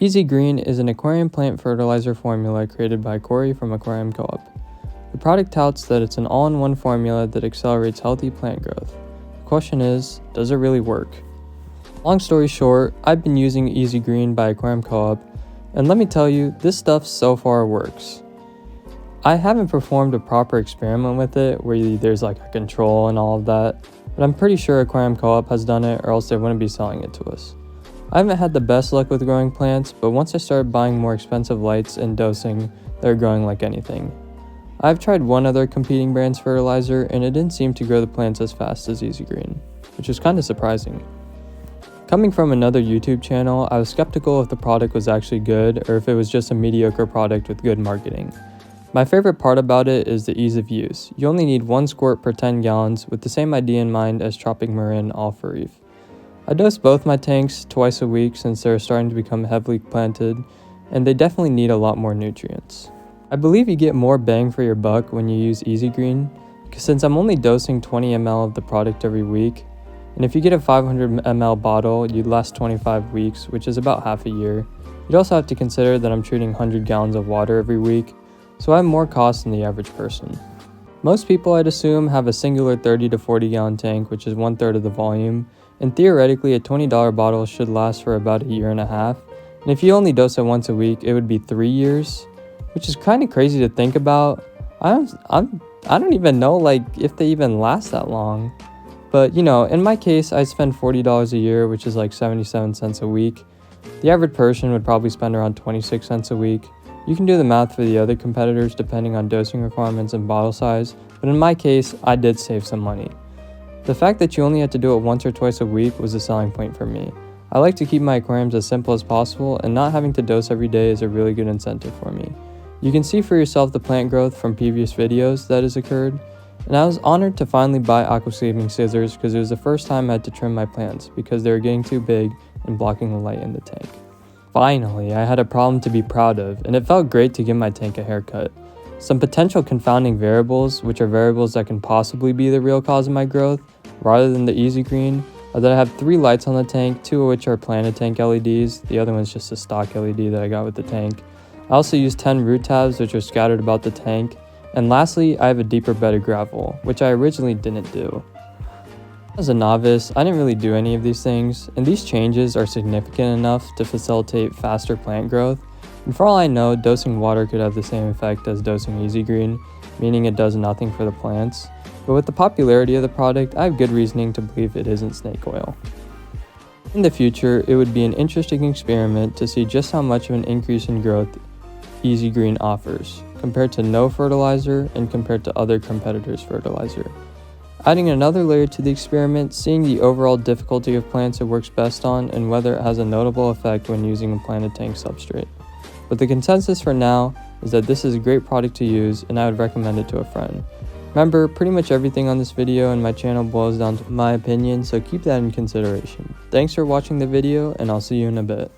Easy Green is an aquarium plant fertilizer formula created by Cory from Aquarium Co-Op. The product touts that it's an all-in-one formula that accelerates healthy plant growth. The question is, does it really work? Long story short, I've been using Easy Green by Aquarium Co-Op, and let me tell you, this stuff so far works. I haven't performed a proper experiment with it where there's like a control and all of that, but I'm pretty sure Aquarium Co-Op has done it or else they wouldn't be selling it to us. I haven't had the best luck with growing plants, but once I started buying more expensive lights and dosing, they're growing like anything. I've tried one other competing brand's fertilizer and it didn't seem to grow the plants as fast as Easy Green, which is kind of surprising. Coming from another YouTube channel, I was skeptical if the product was actually good or if it was just a mediocre product with good marketing. My favorite part about it is the ease of use. You only need 1 squirt per 10 gallons with the same idea in mind as Tropic Marin Alpha Reef. I dose both my tanks twice a week since they're starting to become heavily planted, and they definitely need a lot more nutrients. I believe you get more bang for your buck when you use Easy Green, because since I'm only dosing 20 ml of the product every week, and if you get a 500 ml bottle, you'd last 25 weeks, which is about half a year. You'd also have to consider that I'm treating 100 gallons of water every week, so I have more cost than the average person. Most people, I'd assume, have a singular 30 to 40 gallon tank, which is 1/3 of the volume, and theoretically a $20 bottle should last for about a year and a half, and if you only dose it once a week, it would be 3 years, which is kind of crazy to think about. I don't even know if they even last that long. But in my case, I spend $40 a year, which is like 77 cents a week. The average person would probably spend around 26 cents a week. You can do the math for the other competitors depending on dosing requirements and bottle size, but in my case, I did save some money. The fact that you only had to do it once or twice a week was a selling point for me. I like to keep my aquariums as simple as possible, and not having to dose every day is a really good incentive for me. You can see for yourself the plant growth from previous videos that has occurred, and I was honored to finally buy aquascaping scissors because it was the first time I had to trim my plants because they were getting too big and blocking the light in the tank. Finally, I had a problem to be proud of, and it felt great to give my tank a haircut. Some potential confounding variables, which are variables that can possibly be the real cause of my growth, rather than the Easy Green, are that I have 3 lights on the tank, 2 of which are planted tank LEDs, the other one's just a stock LED that I got with the tank. I also use 10 root tabs which are scattered about the tank, and lastly, I have a deeper bed of gravel, which I originally didn't do. As a novice, I didn't really do any of these things, and these changes are significant enough to facilitate faster plant growth, and for all I know, dosing water could have the same effect as dosing Easy Green, meaning it does nothing for the plants, but with the popularity of the product, I have good reasoning to believe it isn't snake oil. In the future, it would be an interesting experiment to see just how much of an increase in growth Easy Green offers, compared to no fertilizer and compared to other competitors' fertilizer. Adding another layer to the experiment, seeing the overall difficulty of plants it works best on and whether it has a notable effect when using a planted tank substrate. But the consensus for now is that this is a great product to use and I would recommend it to a friend. Remember, pretty much everything on this video and my channel boils down to my opinion, so keep that in consideration. Thanks for watching the video and I'll see you in a bit.